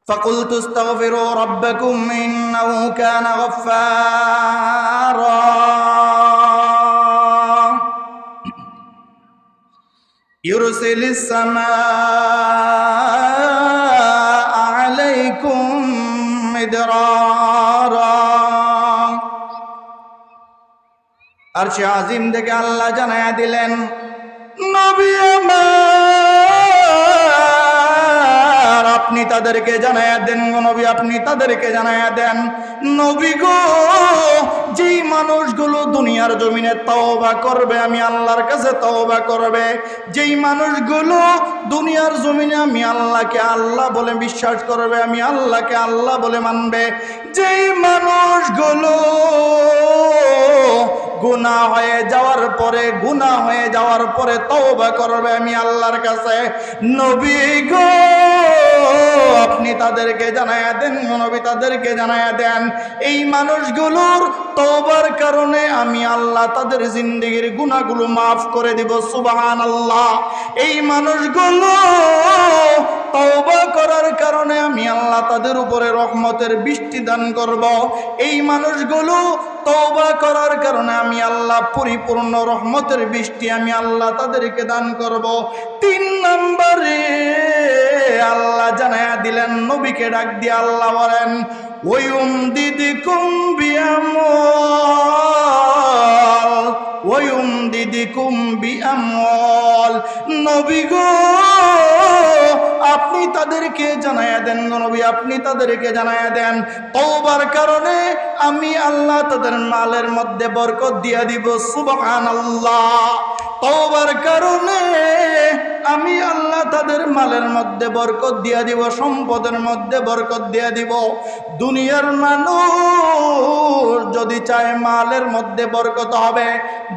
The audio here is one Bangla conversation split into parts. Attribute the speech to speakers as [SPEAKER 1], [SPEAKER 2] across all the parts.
[SPEAKER 1] فقلت استغفروا ربكم إنه كان غفارا يرسل السماء عليكم مدرارا আরশে আজিম থেকে আল্লাহ জানায়া দিলেন, নবী আমার আপনি তাদেরকে জানায়া দেন গো নবী, আপনি তাদেরকে জানায়া দেন নবী গো, যেই মানুষগুলো দুনিয়ার জমিনে তওবা করবে আমি আল্লাহর কাছে তওবা করবে, যেই মানুষগুলো দুনিয়ার জমিনে আমি আল্লাহকে আল্লাহ বলে বিশ্বাস করবে, আমি আল্লাহকে আল্লাহ বলে মানবে, যেই মানুষগুলো গুনাহ হয়ে যাওয়ার পরে তওবা করবে আমি আল্লাহর কাছে, নবী গো আপনি তাদেরকে জানায়া দেন নবী, তাদেরকে জানায়া দেন এই মানুষগুলোর তওবার কারণে আমি আল্লাহ তাদের জিন্দেগির গুনাহগুলো মাফ করে দিব। সুবহানাল্লাহ। এই মানুষগুলো তওবা করার কারণে আমি আল্লাহ তাদের উপরে রহমতের বৃষ্টি দান করব। এই মানুষগুলো তওবা করার কারণে আমি আল্লাহ পরিপূর্ণ রহমতের বৃষ্টি আমি আল্লাহ তাদেরকে দান করব। 3 নম্বরে আল্লাহ জানায়া দিলেন, নবীকে ডাক দিয়ে আল্লাহ বলেন, ওয়ুমদিদকুম বিআমওয়াল, নবী গো আপনি তাদেরকে জানায়া দেন নবী, আপনি তাদেরকে জানায়া দেন তওবার কারণে আমি আল্লাহ তাদের মালের মধ্যে বরকত দিয়া দিব। সুবহানাল্লাহ। তওবার কারণে আমি আল্লাহ তাদের মালের মধ্যে বরকত দিয়া দিব, সম্পদের মধ্যে বরকত দিয়া দিব। দুনিয়ার মানুষ যদি চায় মালের মধ্যে বরকত হবে,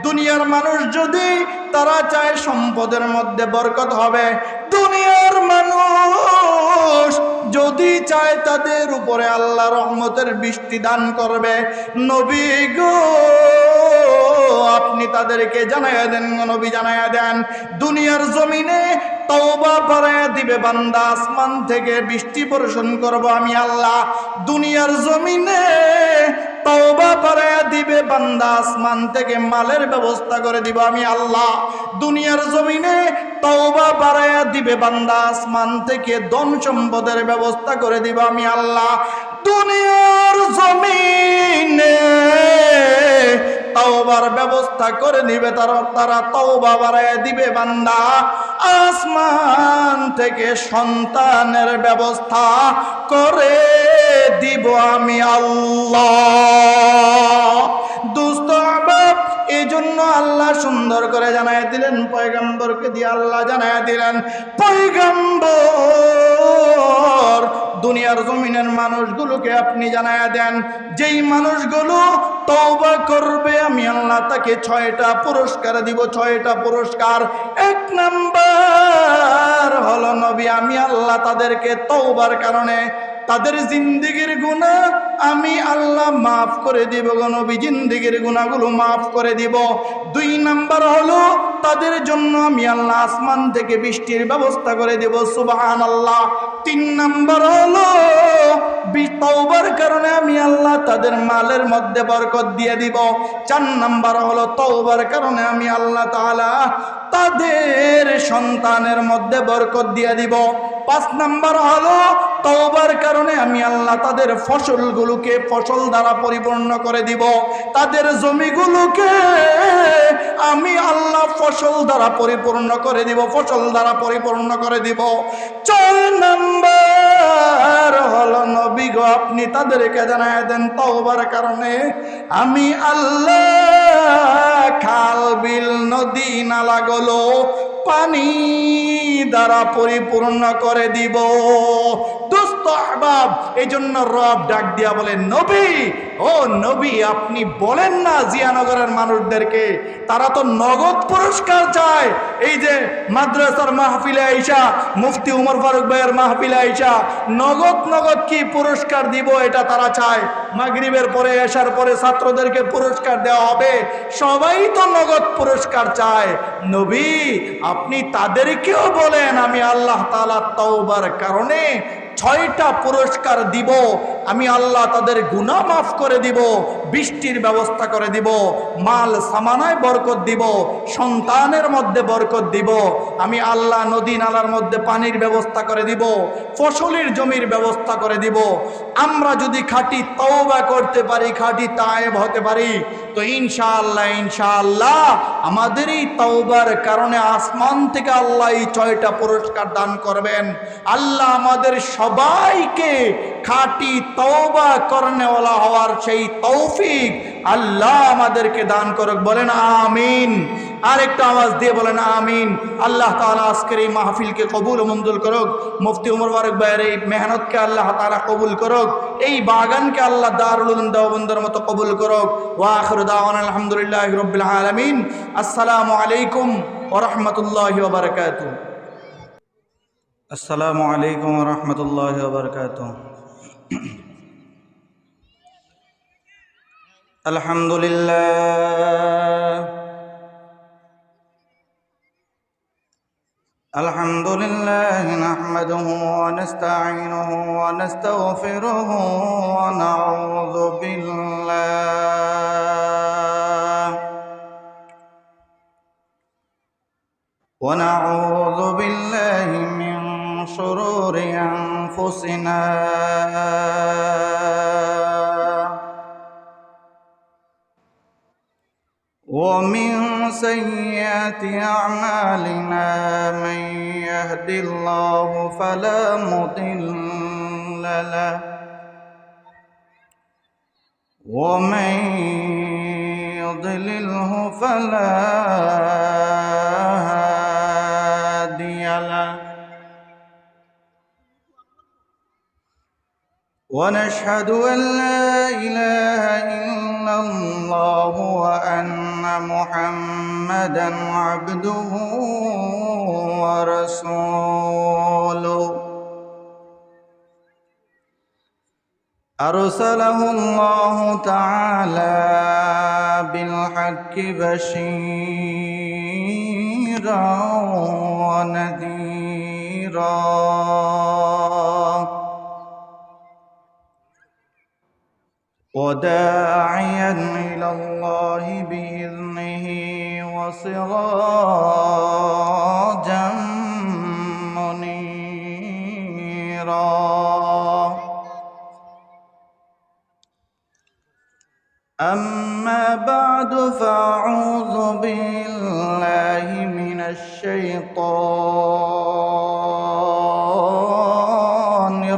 [SPEAKER 1] দুনিয়ার মানুষ যদি তারা চায় সম্পদের মধ্যে বরকত হবে, দুনিয়ার মানুষ যদি চায় তাদের উপরে আল্লাহ রহমতের বৃষ্টি দান করবে, নবী গো আপনি তাদেরকে জানায়া দেন নবী, জানায়া দেন দুনিয়ার জমিনে তওবা বাড়ায়া দিবে বান্দা, আসমান থেকে বৃষ্টি বর্ষণ করব আমি আল্লাহ। দুনিয়ার জমিনে তওবা বাড়ায়া দিবে বান্দা, আসমান থেকে মালের ব্যবস্থা করে দিব আমি আল্লাহ। দুনিয়ার জমিনে তওবা বাড়ায়া দিবে বান্দা, আসমান থেকে ধন সম্পদের ব্যবস্থা করে দিব আমি আল্লাহ। দুনিয়ার জমিনে তওবার ব্যবস্থা করে নিবে তারা তওবা বাড়ায়া দিবে বান্দা, আসমান থেকে সন্তানের ব্যবস্থা করে দিব আমি আল্লাহ। দোস্ত আহবাব, এই জন্য আল্লাহ সুন্দর করে জানায় দিলেন, পয়গম্বরকে দিয়ে আল্লাহ জানায় দিলেন, পয়গম্বর দুনিয়ার জমিনের মানুষগুলোকে আপনি জানায়া দেন যেই মানুষগুলো তওবা করবে আমি আল্লাহ তাকে 6টা পুরস্কার দিব, 6টা পুরস্কার। 1 নাম্বার হলো নবী আমি আল্লাহ তাদেরকে তওবার কারণে তাদের জিন্দেগির গুনাহ আমি আল্লাহ মাফ করে দিব গো নবী, জিন্দেগির গুনাহগুলো মাফ করে দিব। 2 নাম্বার হলো তাদের জন্য আমি আল্লাহ আসমান থেকে বৃষ্টির ব্যবস্থা করে দেব। সুবহানাল্লাহ। 3 নাম্বার হলো তওবার কারণে আমি আল্লাহ তাদের মালের মধ্যে বরকত দিয়ে দিব। 4 নাম্বার হলো তওবার কারণে আমি আল্লাহ তাআলা তাদের সন্তানের মধ্যে বরকত দিয়ে দিব। 5 নাম্বার হলো তওবার কারণে আমি আল্লাহ তাদের ফসলগুলোকে ফসল দ্বারা পরিপূর্ণ করে দিব, তাদের জমিগুলোকে আমি আল্লাহ ফসল দ্বারা পরিপূর্ণ করে দিব, ফসল দ্বারা পরিপূর্ণ করে দিব। 4 নাম্বার হলো নবী গো আপনি তাদেরকে জানায় দেন তওবার কারণে আমি আল্লাহ খাল বিল নদী নালাগুলো পানি দ্বারা পরিপূর্ণ করে দিব। দোস্ত আহবাব, এই জন্য রব ডাক দিয়া বলেন, নবী ও নবী আপনি বলেন না জিয়ানগরের মানুষদেরকে, তারা তো নগদ পুরস্কার চায়। এই যে মাদ্রাসার মাহফিলে আইসা মুফতি উমর ফারুক ভাইয়ের মাহফিলে আইসা নগদ কি পুরস্কার দিব এটা তারা চায়। মাগরিবের পরে এশার পরে ছাত্রদেরকে পুরস্কার দেওয়া হবে, সবাই তো নগদ পুরস্কার চায়। নবী আপনি তাদেরকেও বলেন আমি আল্লাহ তাআলা তওবার কারণে 6টা পুরস্কার দিব। আমি আল্লাহ তাদের গুনাহ মাফ করে দিব, বৃষ্টির ব্যবস্থা করে দিব, মাল সামানায় বরকত দিব, সন্তানের মধ্যে বরকত দিব। আমি আল্লাহ নদী নালার মধ্যে পানির ব্যবস্থা করে দিব, ফসলের জমির ব্যবস্থা করে দিব। আমরা যদি খাঁটি তওবা করতে পারি, খাঁটি তায়েব হতে পারি, তো ইনশাআল্লাহ ইনশাআল্লাহ আমাদের এই তওবার কারণে আসমান থেকে আল্লাহ এই 6টা পুরস্কার দান করবেন। আল্লাহ আমাদের সবাইকে খাঁটি তওবা করনেওয়ালা হওয়ার সেই তৌফিক আল্লাহ আমাদেরকে দান করুক। বলেন আমিন। আরেকটা আওয়াজ দিয়ে বলেন আমিন। আল্লাহ তাআলা আজকের এই মাহফিলকে কবুল ও মঞ্জুর করুক। মুফতি ওমর ফারুক ভাইয়ের এই মেহনতকে আল্লাহ তাআলা কবুল করুক। এই বাগানকে আল্লাহ দারুল উলুম দেওবন্দের মতো কবুল করুক। ওয়া আখিরু দাওয়ানা আলহামদুলিল্লাহি রাব্বিল আলামিন। আসসালামু আলাইকুম ওয়া রাহমাতুল্লাহি ওয়া বারাকাতুহু। আসসালামু আলাইকুম ওয়া রাহমাতুল্লাহি ওয়া বারাকাতুহু। আলহামদুলিল্লাহ আলহামদুলিল্লাহি নাহমাদুহু ওয়া নাস্তাঈনুহু ওয়া নাস্তাগফিরুহু ওয়া নাউযু বিল্লাহি মিন শুরুরি আনফুসিনা ومن سيئات أعمالنا من يهد الله فلا مضل له ومن يضلله فلا هادي له ونشهد أن لا إله إلا الله وأن محمدا عبده ورسوله أرسله الله تعالى بالحق بشيرا ونذيرا وداعيا إلى الله بإذنه وسراجا منيرا أما بعد فأعوذ بالله من الشيطان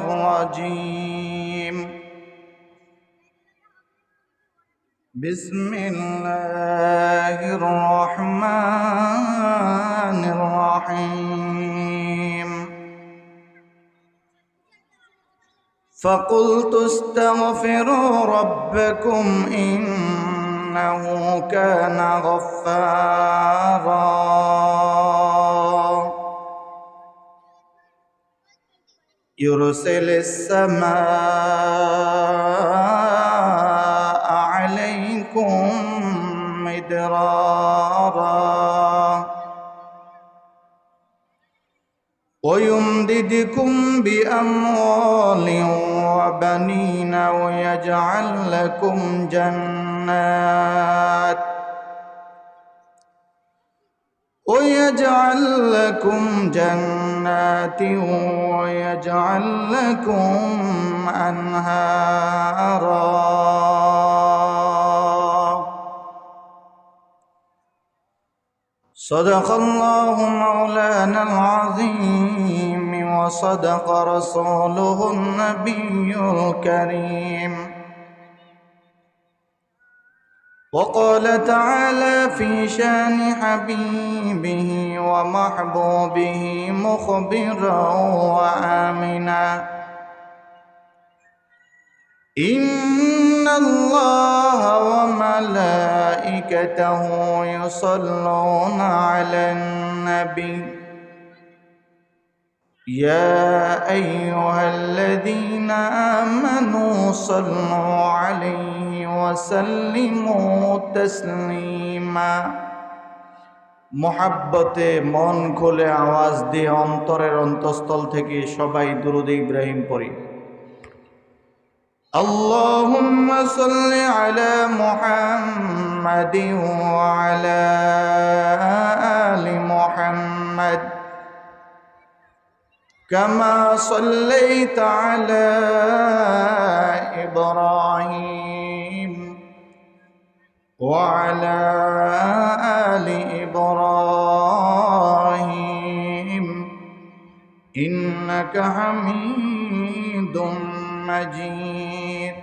[SPEAKER 1] الرجيم بسم الله الرحمن الرحيم فقلت استغفروا ربكم إنه كان غفارا يرسل السماء عليكم مدرارا ويمددكم بأموال وبنين ويجعل لكم جنات ويجعل لكم أنهارا صدق الله مولانا العظيم وصدق رسوله النبي الكريم وقال تعالى في شان حبيبه ومحبوبه مخبرا وآمنا إن الله وملائكته يصلون على النبي يا أيها الذين آمنوا صلوا عليه وسلموا تسليما মোহাব্বতে মন খুলে আওয়াজ দিয়ে অন্তরের অন্তঃস্থল থেকে সবাই দুরূদ ইব্রাহিম পড়ি। আল্লাহুম্মা সাল্লি আলা মুহাম্মাদিন ওয়া আলা আলি মুহাম্মাদ কামা সাল্লাইতা আলা ইব্রাহিম ওয়া আলা আলি ইব্রাহিম ইন্নাকা হামিদুম مجيد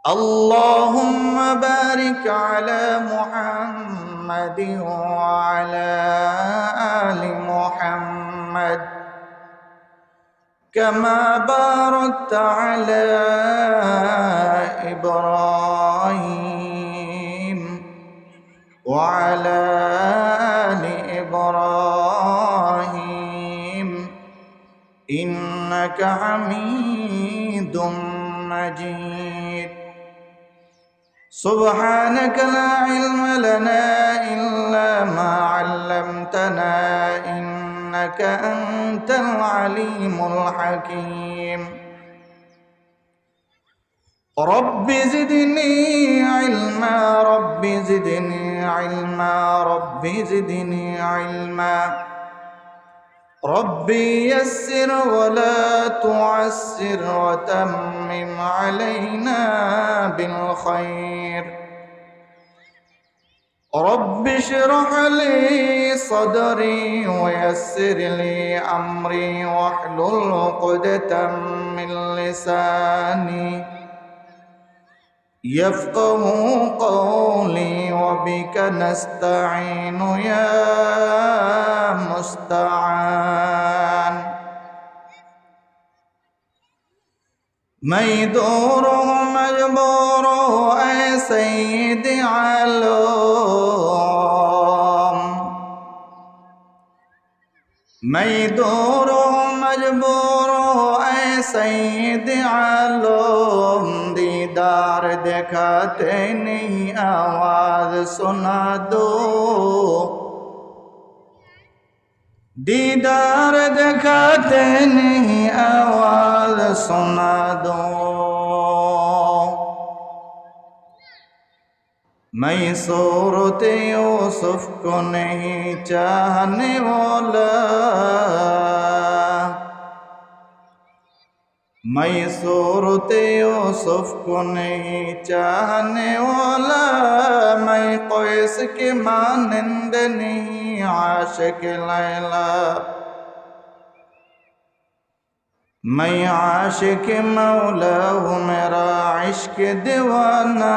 [SPEAKER 1] اللهم بارك على محمد وعلى آل محمد كما باركت على إبراهيم وعلى آل إبراهيم إنك حميد مجيد سبحانك لا علم لنا إلا ما علمتنا إنك أنت العليم الحكيم رب زدني علما رب زدني علما رب زدني علما ربي يسر ولا تعسر وتمم علينا بالخير رب اشرح لي صدري ويسر لي أمري واحلل عقدة من لساني يفقه قولي وبك نستعين يا مستعان ميدور مجبور اے سید عالم ميدور مجبور اے سید عالم दीदार दिखाते नहीं आवाज सुना दो दीदार दिखाते नहीं आवाज सुना दो मैं सूरत यूसुफ को नहीं चाहने वाला मैं सूरत यूसुफ को नहीं चाहने वाला मैं कैस के मानंद नहीं आशिक लैला मैं आशिक मौला हूँ मेरा इश्क दीवाना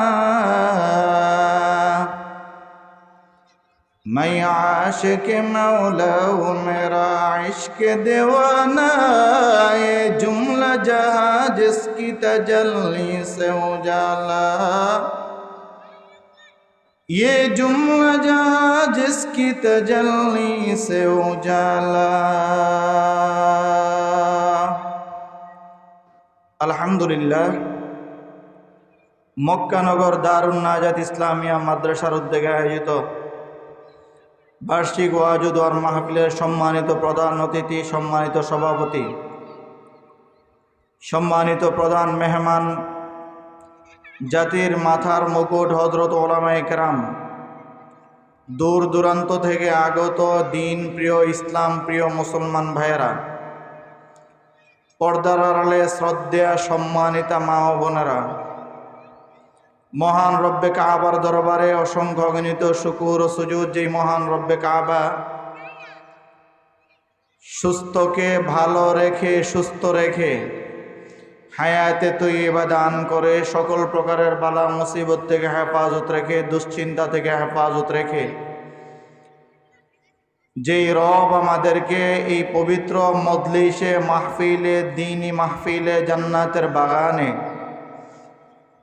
[SPEAKER 1] मैं आशिक मौला हूँ मेरा इश्क दीवाना ये जुमला जहाँ जिसकी तजल्ली से उजाला ये जुमला जहाँ जिसकी तजल्ली से उजाला अल्हम्दुलिल्लाह मक्का नगर दारुन नाजात इस्लामिया माद्रासार उद्योगे आयोजित বার্ষিক ওয়াজ ও দোয়ার মাহফিলের সম্মানিত প্রধান অতিথি সম্মানিত সভাপতি সম্মানিত প্রধান মেহমান জাতির মাথার মুকুট হযরত উলামায়ে কেরাম দূর দূরান্ত থেকে আগত দিন প্রিয় ইসলাম প্রিয় মুসলমান ভাইয়েরা পর্দার আড়ালে শ্রদ্ধেয় সম্মানিতা মা ও বোনেরা মহান রব্বে কাবার দরবারে অসংখ্য অগণিত শুকর ও সুজুদ যেই মহান রব্বে কাবা সুস্থকে ভালো রেখে সুস্থ রেখে হায়াতে তৈয়বা দান করে সকল প্রকারের বালা মুসিবত থেকে হেফাজত রেখে দুশ্চিন্তা থেকে হেফাজত রেখে যেই রব আমাদেরকে এই পবিত্র মজলিসে মাহফিলে দ্বীনি মাহফিলে জান্নাতের বাগানে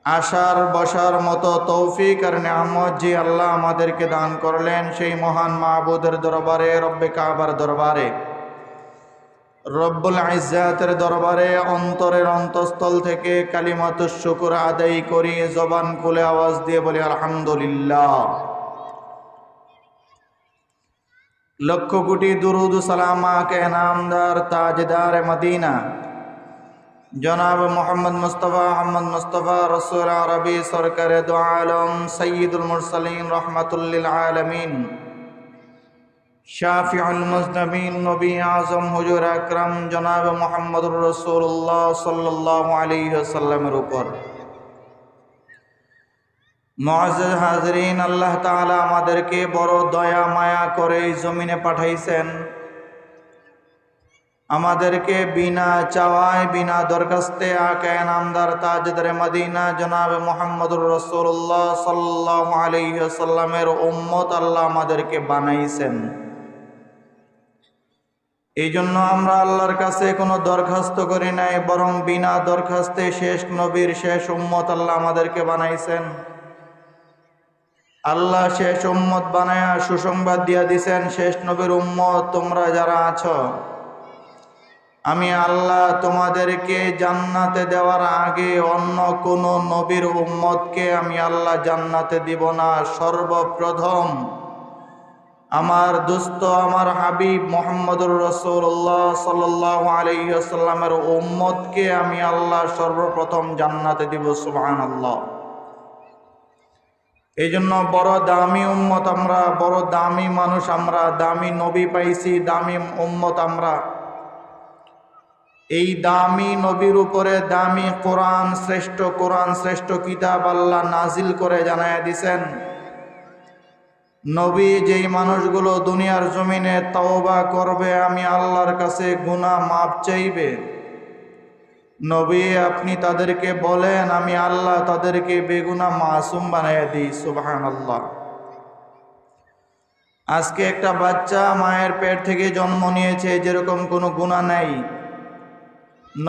[SPEAKER 1] আসার বসার মতো তৌফিক আর নিয়ামত যে আল্লাহ আমাদেরকে দান করলেন সেই মহান মাবুদের দরবারে রব্বে কাবার দরবারে রব্বুল ইজ্জাতের দরবারে অন্তরের অন্তঃস্থল থেকে কালিমাতুশ শুকর আদায় করি জবান খুলে আওয়াজ দিয়ে বলি আলহামদুলিল্লাহ लख कोटि दुरूद सलामा के नामदार ताजदार मदीना जनाब मोहम्मद मुस्तफ़ा रसूल अरबी सरकार दो आलम सय्यदुल मुरसलीन रहमतुल लिल आलमीन शाफिउल मुज़नबीन नबी आज़म हुजूर अकरम जनाब मोहम्मदुर रसूलुल्लाह सल्लल्लाहु अलैहि वसल्लमेर ऊपर मुअज़्ज़ज़ हाज़रीन, अल्लाह ताआला आमादेरके बड़ो दया माया करे जमीने पाठाइছেন। आमादेरके बिना चावाय बिना दरखास्ते आका नामदार ताजदार मदीना जनाब मुहम्मदुर रसूलुल्लाह सल्लल्लाहु अलैहि वसल्लमेर उम्मत अल्लाह आमादेरके बानाइছেন। এই জন্য আমরা আল্লাহর কাছে কোনো দরখাস্ত করি নাই, বরং বিনা দরখাস্তে শেষ নবীর শেষ উম্মত আল্লাহ আমাদেরকে বানাইছেন। আল্লাহ শেষ উম্মত বানায়া সুসংবাদ দিয়া দিছেন, শেষ নবীর উম্মত তোমরা যারা আছো, আমি আল্লাহ তোমাদেরকে জান্নাতে দেওয়ার আগে অন্য কোন নবীর উম্মতকে আমি আল্লাহ জান্নাতে দিব না। সর্বপ্রথম আমার দোস্ত আমার হাবিব মুহাম্মদুর রাসূলুল্লাহ সাল্লাল্লাহু আলাইহি ওয়াসাল্লামের উম্মতকে আমি আল্লাহ সর্বপ্রথম জান্নাতে দিব। সুবহানাল্লাহ। এই জন্য বড় দামি উম্মত আমরা, বড় দামি মানুষ আমরা, দামি নবী পাইছি, দামি উম্মত আমরা। এই দামি নবীর উপরে দামি কোরআন, শ্রেষ্ঠ কিতাব আল্লাহ নাজিল করে জানায়া দিছেন। নবী যেই মানুষগুলো দুনিয়ার জমিনে তওবা করবে, আমি আল্লাহর কাছে গুনাহ মাপ চাইবে, নবী আপনি তাদেরকে বলেন আমি আল্লাহ তাদেরকে বেগুনাহ মাসুম বানাইয়া দিই। সুবহানাল্লাহ। আজকে একটা বাচ্চা মায়ের পেট থেকে জন্ম নিয়েছে, যেরকম কোনো গুনাহ নাই।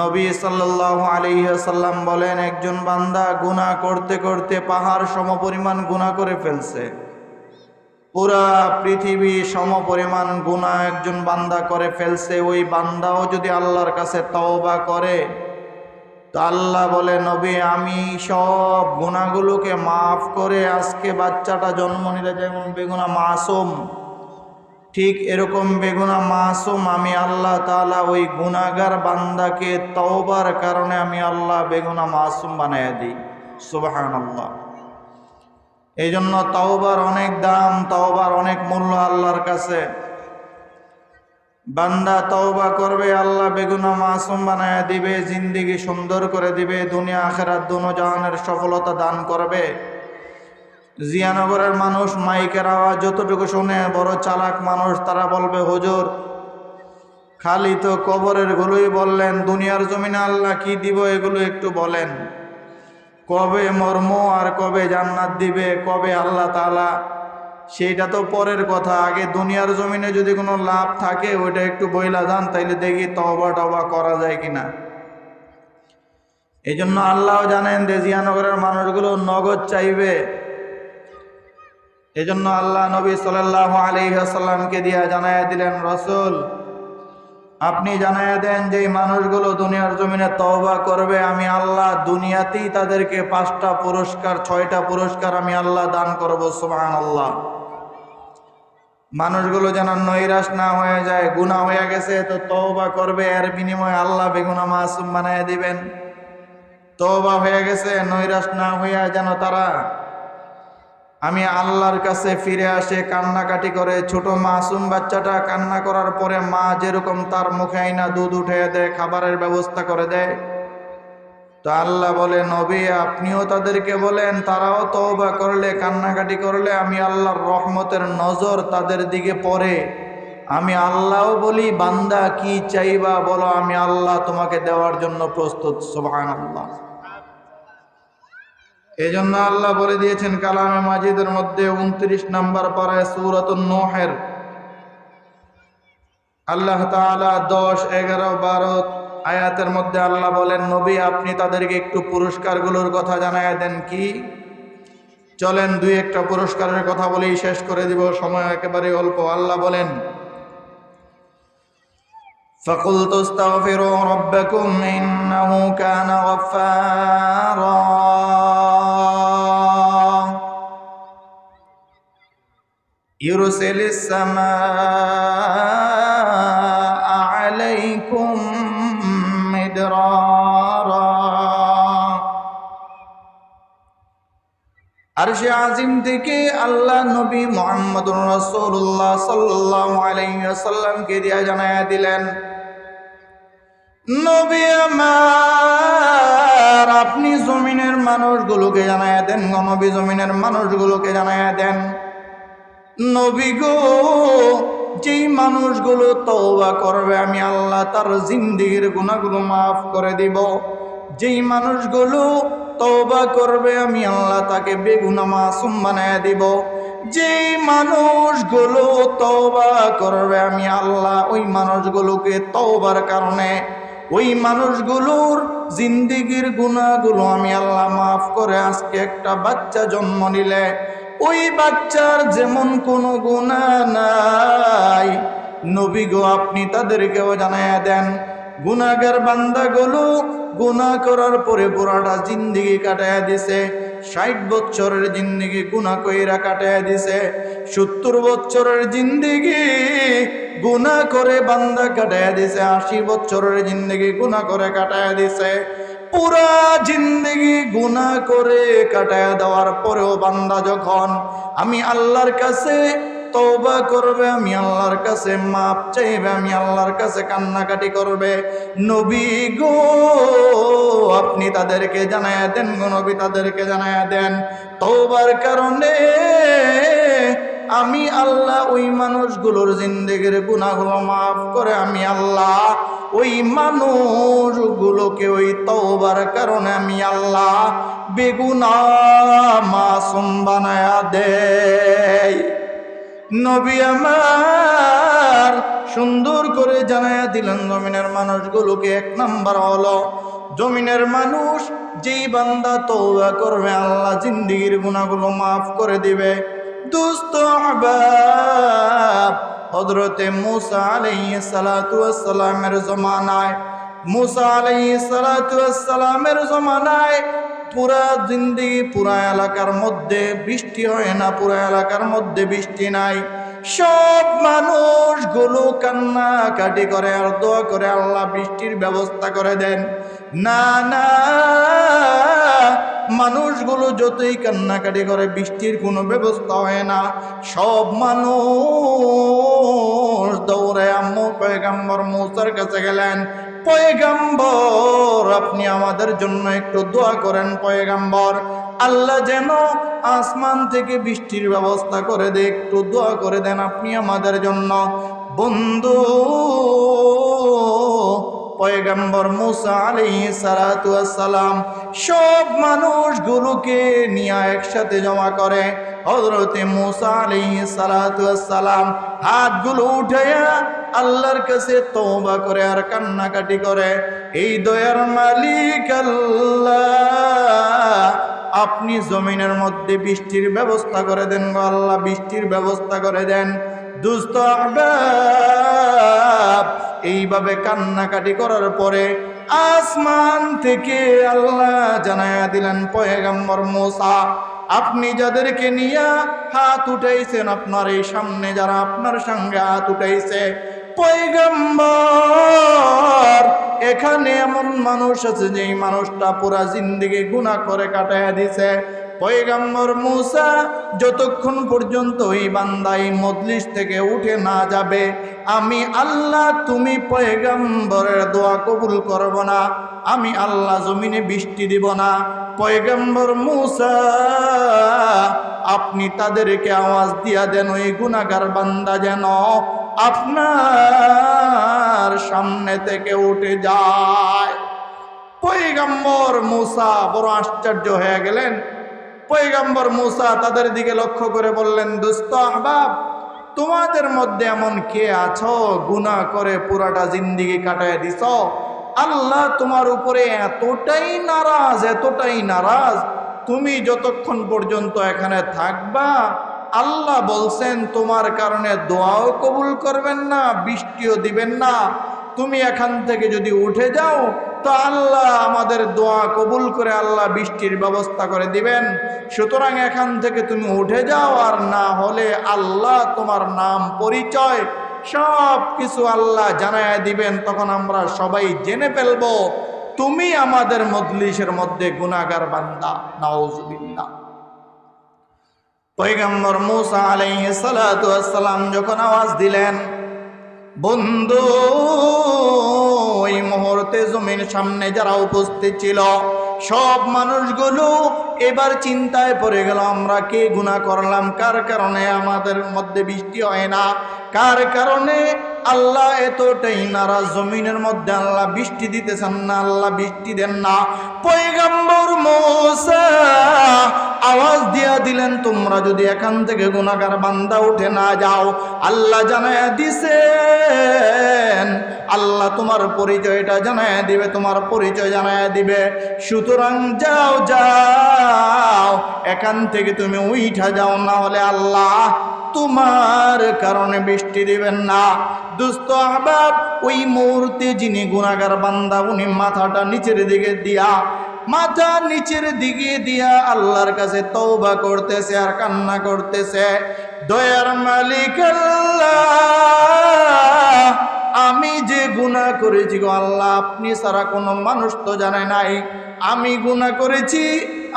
[SPEAKER 1] নবী সাল্লাল্লাহু আলাইহি ওয়াসাল্লাম বলেন একজন বান্দা গুনাহ করতে করতে পাহাড় সমপরিমাণ গুনাহ করে ফেলছে। পুরা পৃথিবী সমপরিমাণ গুনাহ একজন বান্দা করে ফেলছে। ওই বান্দাও যদি আল্লাহর কাছে তওবা করে তো আল্লাহ বলে নবী আমি সব গুনাহগুলোকে মাফ করে, আজকে বাচ্চাটা জন্ম নিলে যেমন বেগুনাহ মাসুম, ঠিক এরকম বেগুনাহ মাসুম আমি আল্লাহ তাআলা ওই গুনাহগার বান্দাকে তওবার কারণে আমি আল্লাহ বেগুনাহ মাসুম বানাইয়া দিই। সুবহানাল্লাহ। এই জন্য তওবার অনেক দাম, তওবার অনেক মূল্য আল্লাহর কাছে। বান্দা তওবা করবে, আল্লাহ বেগুনাহ মাসুম বানায়া দিবে, জিন্দেগি সুন্দর করে দিবে, দুনিয়া আখিরাত দোনো জাহানের সফলতা দান করবে। জিয়ানগরের মানুষ মাইকের আওয়াজ যতটুকু শুনে বড় চালাক মানুষ, তারা বলবে হুজুর খালি তো কবরের গুলোই বললেন, দুনিয়ার জমিনে আল্লাহ কি দিব এগুলো একটু বলেন। কবে মর্ম আর কবে জান্নাত দিবে, কবে আল্লাহ তাআলা, সেইটা তো পরের কথা। আগে দুনিয়ার জমিনে যদি কোনো লাভ থাকে ওইটা একটু বইলা যান, তাইলে দেখি তওবা করা যায় কিনা। এই জন্য আল্লাহ জানেন যে জিয়ানগরের মানুষগুলো নগদ চাইবে। এই জন্য আল্লাহ নবী সাল্লাল্লাহু আলাইহি ওয়াসাল্লামকে দিয়া জানায়া দিলেন, রাসূল আপনি জানায়া দেন যে মানুষগুলো দুনিয়ার জমিনে তওবা করবে, আমি আল্লাহ দুনিয়াতেই তাদেরকে 5টা পুরস্কার 6টা পুরস্কার আমি আল্লাহ দান করব। সুবহানাল্লাহ। মানুষগুলো যেন নৈরাশ না হয়ে যায়, গুনাহ হয়ে গেছে তো তওবা করবে, এর বিনিময়ে আল্লাহ বেগুনাহ মাসুম বানায়া দিবেন। তওবা হয়ে গেছে, নৈরাশ না হইয়া যেন তারা আমি আল্লাহর কাছে ফিরে আসে, কান্নাকাটি করে। ছোট মাসুম বাচ্চাটা কান্না করার পরে মা যেরকম তার মুখে আইনা দুধ উঠিয়ে দেয়, খাবারের ব্যবস্থা করে দেয়, তো আল্লাহ বলে নবী আপনিও তাদেরকে বলেন তারাও তওবা করলে, কান্নাকাটি করলে আমি আল্লাহর রহমতের নজর তাদের দিকে পড়ে। আমি আল্লাহও বলি বান্দা কি চাইবা বলো, আমি আল্লাহ তোমাকে দেওয়ার জন্য প্রস্তুত। সুবহানাল্লাহ। এই জন্য আল্লাহ বলে দিয়েছেন কালামে মাজিদের মধ্যে 29 নম্বর পারায় সূরাতুন নূহের আল্লাহ তাআলা 10, 11, 12 আয়াতের মধ্যে আল্লাহ বলেন নবী আপনি তাদেরকে একটু পুরস্কারগুলোর কথা জানায়া দেন। কি চলেন 2-1টা পুরস্কারের কথা বলেই শেষ করে দিব, সময় একেবারে অল্প। আল্লাহ বলেন فَقُلْتُ اسْتَغْفِرُوا رَبَّكُمْ إِنَّهُ كَانَ غَفَّارًا ইউরসিলিস সামাআ আলাইকুম মিদরারা। আরশে আজিম থেকে আল্লাহ নবী মুহাম্মদুর রাসূলুল্লাহ সাল্লাল্লাহু আলাইহি ওয়াসাল্লামকে দিয়া জানায়া দিলেন, নবী আমার, আপনি জমিনের মানুষগুলোকে জানায়া দেন, নবী জমিনের মানুষগুলোকে জানায়া দেন, নবী গো, যেই মানুষগুলো তওবা করবে আমি আল্লাহ তার জিন্দেগির গুনাহগুলো মাফ করে দিব। যেই মানুষগুলো তওবা করবে আমি আল্লাহ তাকে বেগুনাহ মাসুম বানায়া দিব। যেই মানুষগুলো তওবা করবে আমি আল্লাহ ওই মানুষগুলোকে তওবার কারণে ওই মানুষগুলোর জিন্দেগির গুনাহগুলো আমি আল্লাহ মাফ করে। আজকে একটা বাচ্চা জন্ম নিলে ওই বাচ্চার যেমন কোনো গুনাহ নাই, নবী গো আপনি তাদেরকেও জানায়া দেন। গুনাহগার বান্দাগুলো গুনাহ করার পরে পুরাটা জিন্দেগি কাটায়া দিছে, 60 বছরের জিন্দেগি গুনাহ কইরা কাটায়া দিছে, 70 বছরের জিন্দেগি গুনাহ করে বান্দা কাটায়া দিছে, 80 বছরের জিন্দেগি গুনাহ করে কাটায়া দিছে। পুরা জিন্দেগি গুনাহ করে কাটায়া দেওয়ার পরেও বান্দা যখন আমি আল্লাহর কাছে তওবা করবে, আমি আল্লাহর কাছে মাপ চাইবে, আমি আল্লাহর কাছে কান্নাকাটি করবে, নবী গো আপনি তাদেরকে জানায়া দেন, গো নবী তাদেরকে জানায়া দেন, তওবার কারণে আমি আল্লাহ ওই মানুষগুলোর জিন্দেগির গুনাহগুলো মাফ করে আমি আল্লাহ ওই মানুষগুলোকে ওই তওবার কারণে আমি আল্লাহ বেগুনাহ মাসুম বানায়া দেই। নবী আমার সুন্দর করে জানায়া দিলেন জমিনের মানুষগুলোকে। 1 নাম্বার হলো জমিনের মানুষ যেই বান্দা তওবা করবে আল্লাহ জিন্দেগির গুনাহগুলো মাফ করে দিবে। দোস্ত আহবাব, হযরতে মুসা আলাইহিস সালাতু ওয়াস সালামের জমানায়, মুসা আলাইহিস সালাতু ওয়াস সালামের জমানায় পুরা জিন্দেগি পুরা এলাকার মধ্যে বৃষ্টি হয় না, পুরা এলাকার মধ্যে বৃষ্টি নাই। সব মানুষগুলো কান্নাকাটি করে আর দোয়া করে আল্লাহ বৃষ্টির ব্যবস্থা করে দেন। না না, মানুষগুলো যতই কান্নাকাটি করে বৃষ্টির কোনো ব্যবস্থা হয় না। সব মানুষ দৌড়ে আম্মু পয়গম্বর মুসার কাছে গেলেন, পয়গম্বর আপনি আমাদের জন্য একটু দোয়া করেন, পয়গম্বর আল্লাহ যেন আসমান থেকে বৃষ্টির ব্যবস্থা করে দে, একটু দোয়া করে দেন আপনি আমাদের জন্য। বন্ধু পয়গম্বর মুসা আলাইহিস সালাতু ওয়াস সালাম সব মানুষগুলোকে নিয়ে একসাথে জমা করে। হযরতে মুসা আলাইহিস সালাতু ওয়াস সালাম হাতগুলো উঠাইয়া আল্লাহর কাছে তওবা করে আর কান্নাকাটি করে, এই দয়ার মালিক আল্লাহ আপনি জমিনের মধ্যে বৃষ্টির ব্যবস্থা করে দেন গো আল্লাহ, বৃষ্টির ব্যবস্থা করে দেন। দুস্থ আহবাব এইভাবে কান্নাকাটি করার পরে আসমান থেকে আল্লাহ জানায়া দিলেন, পয়গম্বর মুসা আপনি যাদেরকে নিয়ে হাত উঠাইছেন, আপনার এই সামনে যারা আপনার সঙ্গে হাত উঠাইছে, পয়গম্বর এখানে এমন মানুষ আছে যেই মানুষটা পুরা জিন্দেগি গুনাহ করে কাটায়া দিছে। পয়গম্বর মুসা যতক্ষণ পর্যন্ত এই বান্দা এই মজলিস থেকে উঠে না যাবে আমি আল্লাহ তুমি পয়গম্বরের দোয়া কবুল করব না, আমি আল্লাহ জমিনে বৃষ্টি দিব না। পয়গম্বর মুসা আপনি তাদেরকে আওয়াজ দিয়া দেন ওই গুনাহগার বান্দা যেন আপনার সামনে থেকে উঠে যায়। পয়গম্বর মুসা বড় আশ্চর্য হয়ে গেলেন। পয়গম্বর মুসা তাদের দিকে লক্ষ্য করে বললেন, দোস্ত আহবাব তোমাদের মধ্যে এমন কে আছো গুনাহ করে পুরাটা জিন্দেগি কাটায় দিছ, আল্লাহ তোমার উপরে এতটাই নারাজ, তুমি যতক্ষণ পর্যন্ত এখানে থাকবা আল্লাহ বলছেন তোমার কারণে দোয়াও কবুল করবেন না, বৃষ্টিও দিবেন না। তুমি এখান থেকে যদি উঠে যাও তো আল্লাহ আমাদের দোয়া কবুল করে আল্লাহ বৃষ্টির ব্যবস্থা করে দিবেন। সুতরাং এখান থেকে তুমি উঠে যাও, আর না হলে আল্লাহ তোমার নাম পরিচয় সব কিছু আল্লাহ জানায় দিবেন। তখন আমরা সবাই জেনে ফেলবো তুমি আমাদের মজলিসের মধ্যে গুনাহগার বান্দা। নাউজুবিল্লাহ। পয়গম্বর মূসা আলাইহিস সালাতু ওয়াস সালাম যখন আওয়াজ দিলেন, বন্ধু ওই মুহূর্তে জমির সামনে যারা উপস্থিত ছিল সব মানুষগুলো এবার চিন্তায় পড়ে গেল, আমরা কে গুনাহ করলাম, কার কারণে আমাদের মধ্যে বৃষ্টি হয় না, কার কারণে আল্লাহ এতটাই নারাজ, জমিনের মধ্যে আল্লাহ বৃষ্টি দিতেছেন না, আল্লাহ বৃষ্টি দেন না। পয়গম্বর মূসা আওয়াজ দিয়া দিলেন, তোমরা যদি এখান থেকে গুনাহগার বান্দা উঠে না যাও, আল্লাহ জানায়া দিছেন, আল্লাহ তোমার পরিচয়টা জানায়া দিবে, তোমার পরিচয় জানায়া দিবে। সুতরাং যাও যাও, এখান থেকে তুমি উঠা যাও, না হলে আল্লাহ তোমার কারণে বৃষ্টি দিবেন না। দোস্ত আহবাব, ওই মুহূর্তে যিনি গুনাহগার বান্দা উনি মাথাটা নিচের দিকে দিয়া আল্লাহর কাছে তওবা করতেছে আর কান্না করতেছে, দয়ার মালিক আল্লাহ, আমি যে গুনাহ করেছি গো আল্লাহ, আপনি ছাড়া কোনো মানুষ তো জানে নাই আমি গুনাহ করেছি,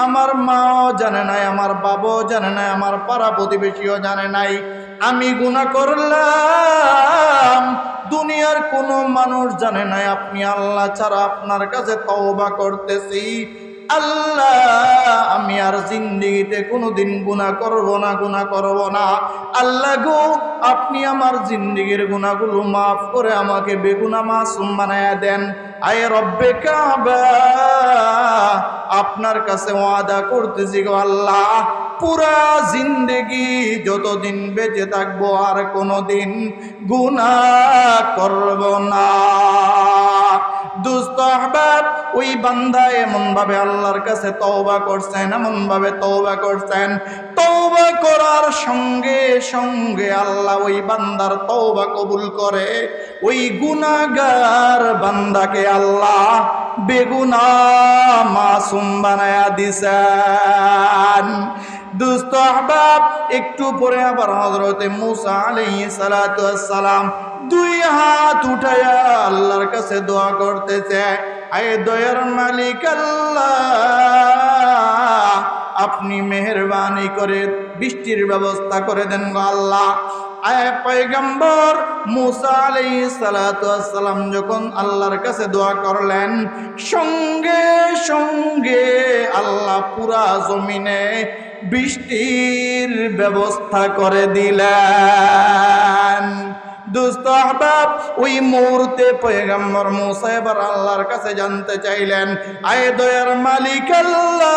[SPEAKER 1] আমার মাও জানে নাই, আমার বাবাও জানে নাই, আমার পাড়া প্রতিবেশীও জানে নাই, আমি গুনাহ করলাম, দুনিয়ার কোনো মানুষ জানে নাই, আপনি আল্লাহ ছাড়া আপনার কাছে তওবা করতেছি আল্লাহ, আমি আর জিন্দেগিতে কোনোদিন গুনাহ করব না। আল্লাহ গো, আপনি আমার জিন্দেগির গুনাহগুলো মাফ করে আমাকে বেগুনাহ মাসুম বানায়া দেন। আয় রব্বে কাবা, আপনার কাছে ওয়াদা করতেছি গো আল্লাহ, পুরা জিন্দেগি যতদিন বেঁচে থাকবো আর কোনোদিন গুনাহ করব না। দোস্ত আহবাব, ওই বান্দা এমন ভাবে আল্লাহর কাছে তওবা করছেন, এমন ভাবে তওবা করছেন, তওবা করার সঙ্গে সঙ্গে আল্লাহ ওই বান্দার তওবা কবুল করে ওই গুনাহগার বান্দাকে আল্লাহ বেগুনাহ মাসুম বানায়া দিছেন। দোস্ত আহবাব, একটু পরে আবার হযরতে মূসা আলাইহিস সালাতু ওয়াস সালাম দুই হাত উঠায়া আল্লাহর কাছে দোয়া করতেছে, আয় দয়ার মালিক আল্লাহ, আপনি মেহেরবানি করে বৃষ্টির ব্যবস্থা করে দেন গো আল্লাহ। আয় পয়গম্বর মূসা আলাইহিস সালাতু ওয়াস সালাম যখন আল্লাহর কাছে দোয়া করলেন, সঙ্গে সঙ্গে আল্লাহ পুরা জমিনে বৃষ্টির ব্যবস্থা করে দিলেন। দোস্ত আহবাব, ওই মুহূর্তে পয়গম্বর মূসা এবার আল্লাহর কাছে জানতে চাইলেন, আয় দয়ার মালিক আল্লাহ,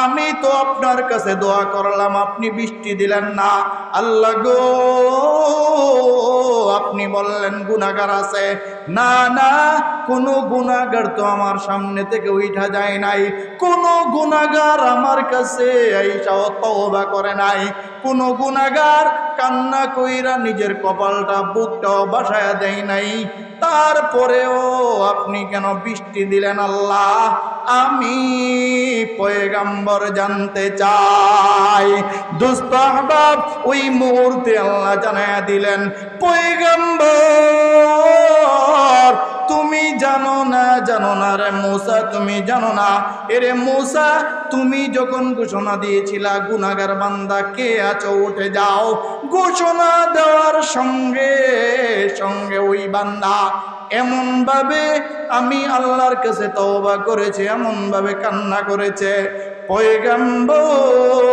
[SPEAKER 1] আমি তো আপনার কাছে দোয়া করলাম, আপনি বৃষ্টি দিলেন না, আল্লাহ গো আপনি বললেন গুনাহগার আছে, না না, কোনো গুনাহগার তো আমার সামনে থেকে উঠা যায় নাই, কোনো গুনাহগার আমার কাছে আইসাও তওবা করে নাই, কোনো গুনাহগার কান্না কইরা নিজের কপালটা বুকটাও বাসায়া দেয় নাই, তারপরেও আপনি কেন বৃষ্টি দিলেন আল্লাহ, আমি পয়গম্বর জানতে চাই। দোস্ত আহবাব, ওই মুহূর্তে আল্লাহ জানায়া দিলেন, পয়গম্বর তুমি জানো না রে মূসা, তুমি জানো না, এরে মূসা তুমি যখন ঘোষণা দিয়েছিলা গুনাহগার বান্দা কে আছো উঠে যাও, ঘোষণা দেওয়ার সঙ্গে সঙ্গে ওই বান্দা এমন ভাবে আমি আল্লাহর কাছে তওবা করেছে, এমন ভাবে কান্না করেছে, পয়গম্বর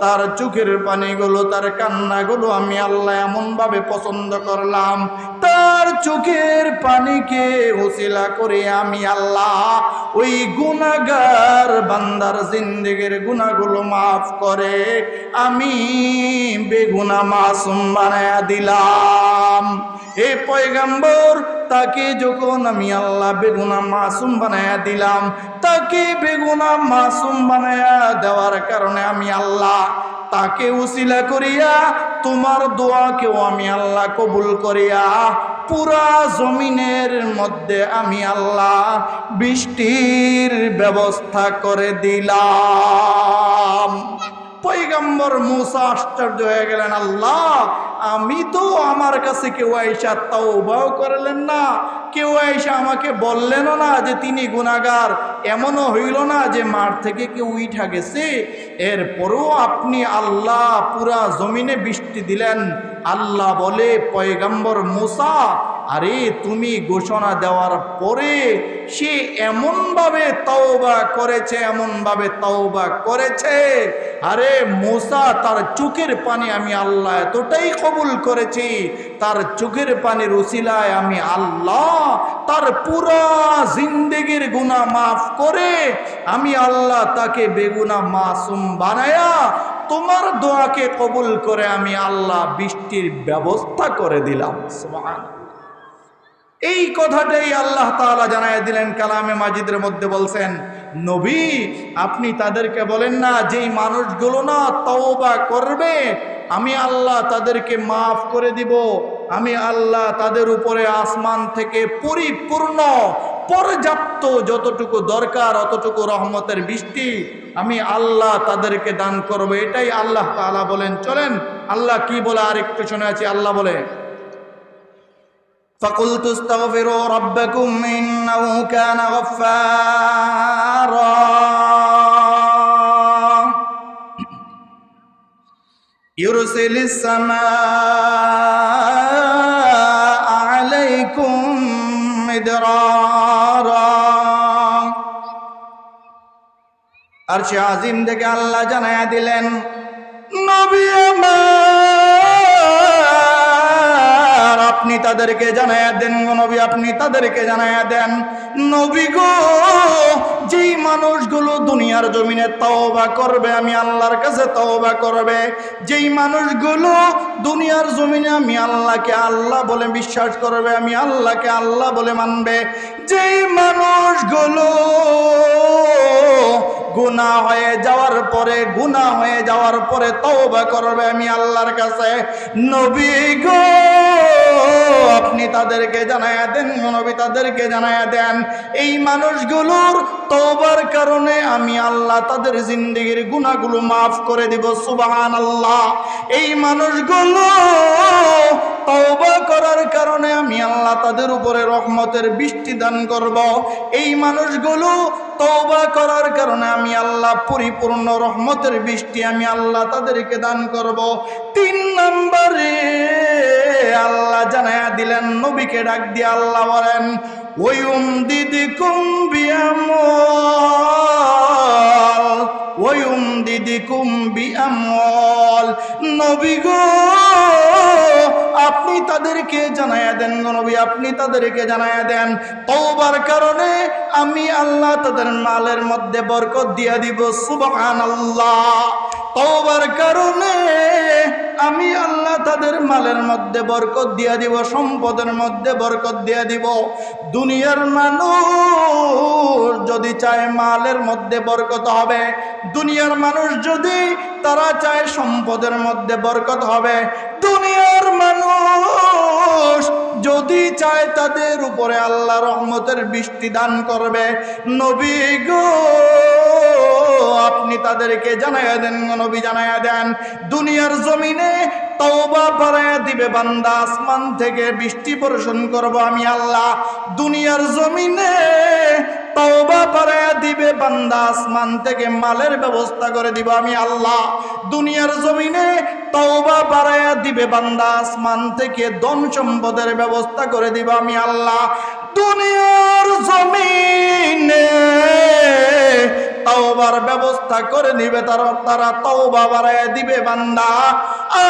[SPEAKER 1] তার চোখের পানিগুলো, তার কান্নাগুলো আমি আল্লাহ এমন ভাবে পছন্দ করলাম, তার চোখের পানিকে ওসিলা করে আমি আল্লাহ ওই গুনাহগার বান্দার জিন্দেগির গুনাহগুলো মাফ করে আমি বেগুনাহ মাসুম বানায়া দিলাম। হে পয়গম্বর, তাকে যখন আমি আল্লাহ বেগুনাহ মাসুম বানায়া দিলাম, তাকে বেগুনাহ মাসুম বানায়া দেওয়ার কারণে আমি আল্লাহ তাকে উসিলা করিয়া তোমার দোয়াকেও আমি আল্লাহ কবুল করিয়া পুরা জমিনের মধ্যে আমি আল্লাহ বৃষ্টির ব্যবস্থা করে দিলাম। পয়গম্বর মূসা আশ্চর্য হয়ে গেলেন, আল্লাহ আমি তো, আমার কাছে কেউ আয়েশা তাওবাও করলেন না, কেউ আয়েশা আমাকে বললেনও না যে তিনি গুনাহগার, এমনও হইল না যে মার থেকে কেউ উঠা গেছে, এরপরও আপনি আল্লাহ পুরা জমিনে বৃষ্টি দিলেন। আল্লাহ বলে, পয়গম্বর মূসা, আরে তুমি ঘোষণা দেওয়ার পরে সে এমনভাবে তওবা করেছে, এমনভাবে তওবা করেছে, আরে মূসা তার চোখের পানি আমি আল্লাহ এতটাই কবুল করেছি, তার চোখের পানির উসিলায় আমি আল্লাহ তার পুরা জিন্দেগির গুনাহ মাফ করে আমি আল্লাহ তাকে বেগুনাহ মাসুম বানায়া তোমার দোয়াকে কবুল করে আমি আল্লাহ বৃষ্টির ব্যবস্থা করে দিলাম। সুবহানাল্লাহ। এই কথাটাই আল্লাহ তাআলা জানায় দিলেন কালামে মাজিদের মধ্যে, বলছেন, নবী আপনি তাদেরকে বলেন না যেই মানুষগুলো না তওবা করবে আমি আল্লাহ তাদেরকে মাফ করে দিব, আমি আল্লাহ তাদের উপরে আসমান থেকে পরিপূর্ণ পর্যাপ্ত যতটুকু দরকার অতটুকু রহমতের বৃষ্টি আমি আল্লাহ তাদেরকে দান করব। এটাই আল্লাহ তাআলা বলেন। চলেন আল্লাহ কি বলে আরেকটু শুনে আছি। আল্লাহ বলে, فَقُلْتُ اسْتَغْفِرُوا رَبَّكُمْ إِنَّهُ كَانَ غَفَّارًا يُرْسِلِ السَّمَاءَ عَلَيْكُمْ مِدْرَارًا। আরশে আজিম থেকে আল্লাহ জানায়া দিলেন, নবী আমার আপনি তাদেরকে জানায়া দেন, নবী আপনি তাদেরকে জানায়া দেন, নবী গো যেই মানুষগুলো দুনিয়ার জমিনে তওবা করবে আমি আল্লাহর কাছে তওবা করবে, যেই মানুষগুলো দুনিয়ার জমিনে আমি আল্লাহকে আল্লাহ বলে বিশ্বাস করবে, আমি আল্লাহকে আল্লাহ বলে মানবে, যেই মানুষগুলো গুনাহ হয়ে যাওয়ার পরে তওবা করবে আমি আল্লাহর কাছে, নবী গো আপনি তাদেরকে জানায়া দেন, নবী তাদেরকে জানায়া দেন, এই মানুষগুলোর তওবার কারণে আমি আল্লাহ তাদের জিন্দেগির গুনাহগুলো মাফ করে দিব। সুবহানাল্লাহ। এই মানুষগুলো তওবা করার কারণে আমি আল্লাহ তাদের উপরে রহমতের বৃষ্টি দান করব। এই মানুষগুলো তওবা করার কারণে আমি আল্লাহ পরিপূর্ণ রহমতের বৃষ্টি আমি আল্লাহ তাদেরকে দান করব। 3 নম্বরে আল্লাহ জানায়া দিলেন, নবীকে ডাক দিয়ে আল্লাহ বলেন, ওয়ুমদিদকুম বিআমওয়াল, নবী গো আপনি তাদেরকে জানায়া দেন, নবী আপনি তাদেরকে জানায়া দেন, তওবার কারণে আমি আল্লাহ তাদের মালের মধ্যে বরকত দিয়া দিব। সুবহানাল্লাহ। তওবার কারণে আমি আল্লাহ তাদের মালের মধ্যে বরকত দিয়া দিব, সম্পদের মধ্যে বরকত দিয়া দিব। দুনিয়ার মানুষ যদি চায় মালের মধ্যে বরকত হবে, দুনিয়ার মানুষ যদি তারা চায় সম্পদের মধ্যে বরকত হবে, দুনিয়ার মানুষ যদি চায় তাদের উপরে আল্লাহ রহমতের বৃষ্টি দান করবে, নবী গো আপনি তাদেরকে জানায়া দেন, নবী জানায়া দেন, দুনিয়ার জমিনে তওবা বাড়ায়া দিবে বান্দা, আসমান থেকে বৃষ্টি বর্ষণ করব আমি আল্লাহ। দুনিয়ার জমিনে তওবা বাড়ায়া দিবে বান্দা, আসমান থেকে মালের ব্যবস্থা করে দিব আমি আল্লাহ। দুনিয়ার জমিনে তওবা বাড়ায়া দিবে বান্দা, আসমান থেকে ধন সম্পদের ব্যবস্থা করে দিব আমি আল্লাহ। দুনিয়ার জমিনে তওবার ব্যবস্থা করে দিবে তারা তওবা বাড়ায় দিবে বান্দা,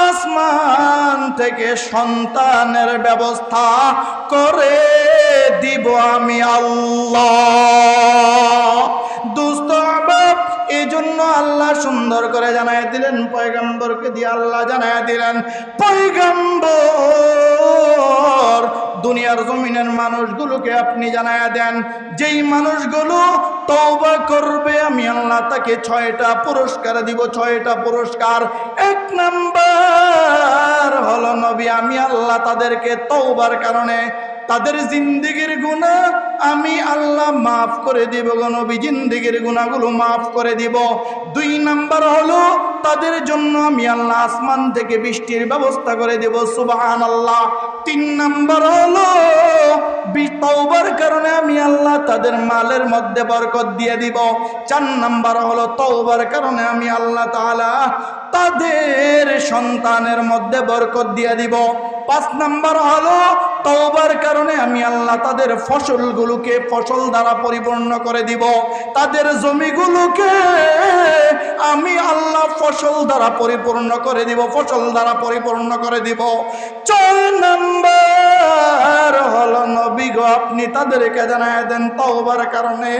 [SPEAKER 1] আসমান থেকে সন্তানের ব্যবস্থা করে দিব আমি আল্লাহ। দোস্ত আহবাব, এই জন্য আল্লাহ সুন্দর করে জানায় দিলেন, পয়গম্বরকে দিয়ে আল্লাহ জানায় দিলেন, পয়গম্বর দুনিয়ার জমিনের মানুষগুলোকে আপনি জানায়া দেন, যেই মানুষগুলো তওবা করবে আমি আল্লাহ তাকে 6টা পুরস্কার দিব, 6টা পুরস্কার। 1 নাম্বার হলো নবী আমি আল্লাহ তাদেরকে তওবার কারণে তাদের জিন্দেগির গুনাহ আমি আল্লাহ মাফ করে দিব গো নবী, জিন্দেগির গুনাহগুলো মাফ করে দিব। 2 নাম্বার হলো তাদের জন্য আমি আল্লাহ আসমান থেকে বৃষ্টির ব্যবস্থা করে দেব, সুবহানাল্লাহ। 3 নাম্বার হলো তওবার কারণে আমি আল্লাহ তাদের মালের মধ্যে বরকত দিয়ে দিব। 4 নাম্বার হলো তওবার কারণে আমি আল্লাহ তাআলা তাদের সন্তানের মধ্যে বরকত দিয়ে দিব। 5 নাম্বার হলো তওবার কারণে আমি আল্লাহ তাদের ফসলগুলোকে ফসল দ্বারা পরিপূর্ণ করে দিব, তাদের জমিগুলোকে আমি আল্লাহ ফসল দ্বারা পরিপূর্ণ করে দিব, ফসল দ্বারা পরিপূর্ণ করে দিব। 4 নাম্বার হলো নবী গো আপনি তাদেরকে জানায় দেন তওবার কারণে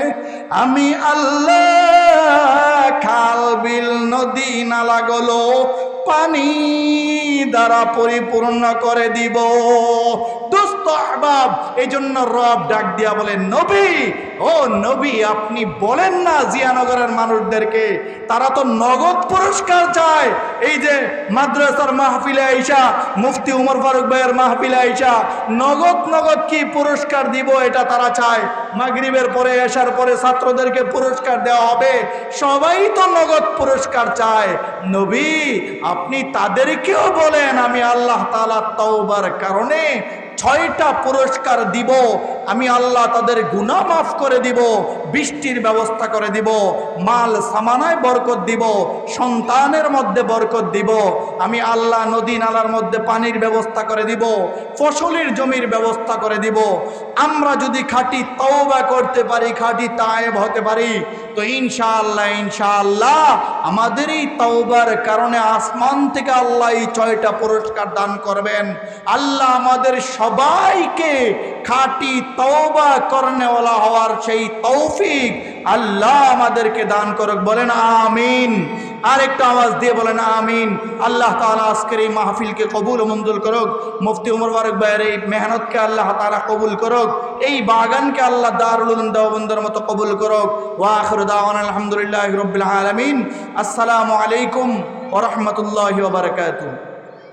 [SPEAKER 1] আমি আল্লাহ খাল বিল নদী নালাগুলো পানি দ্বারা পরিপূর্ণ করে দিব। দোস্ত আহবাব, এই জন্য রব ডাক দিয়া বলেন নবী, ও নবী আপনি বলেন না জিয়ানগরের মানুষদেরকে, তারা তো নগদ পুরস্কার চায়। এই যে মাদ্রাসার মাহফিলে আইসা মুফতি উমর ফারুক ভাইয়ের মাহফিলে আইসা নগদ কি পুরস্কার দিব এটা তারা চায়। মাগরিবের পরে এশার পরে ছাত্রদেরকে পুরস্কার দেওয়া হবে, সবাই তো নগদ পুরস্কার চায়। নবী আপনি তাদেরকেও বলেন আমি আল্লাহ তাআলা তওবার কারণে 6টা পুরস্কার দিব, আমি আল্লাহ তাদের গুনাহ মাফ করে দিব, বৃষ্টির ব্যবস্থা করে দিব, মাল সামানায় বরকত দিব, সন্তানের মধ্যে বরকত দিব, আমি আল্লাহ নদী নালার মধ্যে পানির ব্যবস্থা করে দিব, ফসলের জমির ব্যবস্থা করে দিব। আমরা যদি খাঁটি তওবা করতে পারি, খাঁটি তায়েব হতে পারি, তো ইনশাআল্লাহ আমাদের এই তওবার কারণে আসমান থেকে আল্লাহ এই 6টা পুরস্কার দান করবেন। আল্লাহ আমাদের সবাইকে খাঁটি তওবা করনেওয়ালা হওয়ার সেই তৌফিক আল্লাহ আমাদেরকে দান করুক, বলেন আমিন। আরেকটা আওয়াজ দিয়ে বলেন আমিন। আল্লাহ তাআলা আজকের এই মাহফিলকে কবুল ও মঞ্জুর করুক, মুফতি উমর ফারুক ভাইয়ের এই মেহনতকে আল্লাহ তাআলা কবুল করুক, এই বাগানকে আল্লাহ দারুল উলুম দেওবন্দের মতো কবুল করুক। ওয়া আখিরু দাওয়ানা আলহামদুলিল্লাহি রাব্বিল আলামিন। আসসালামু আলাইকুম ওয়া রাহমাতুল্লাহি ওয়া বারাকাতুহু।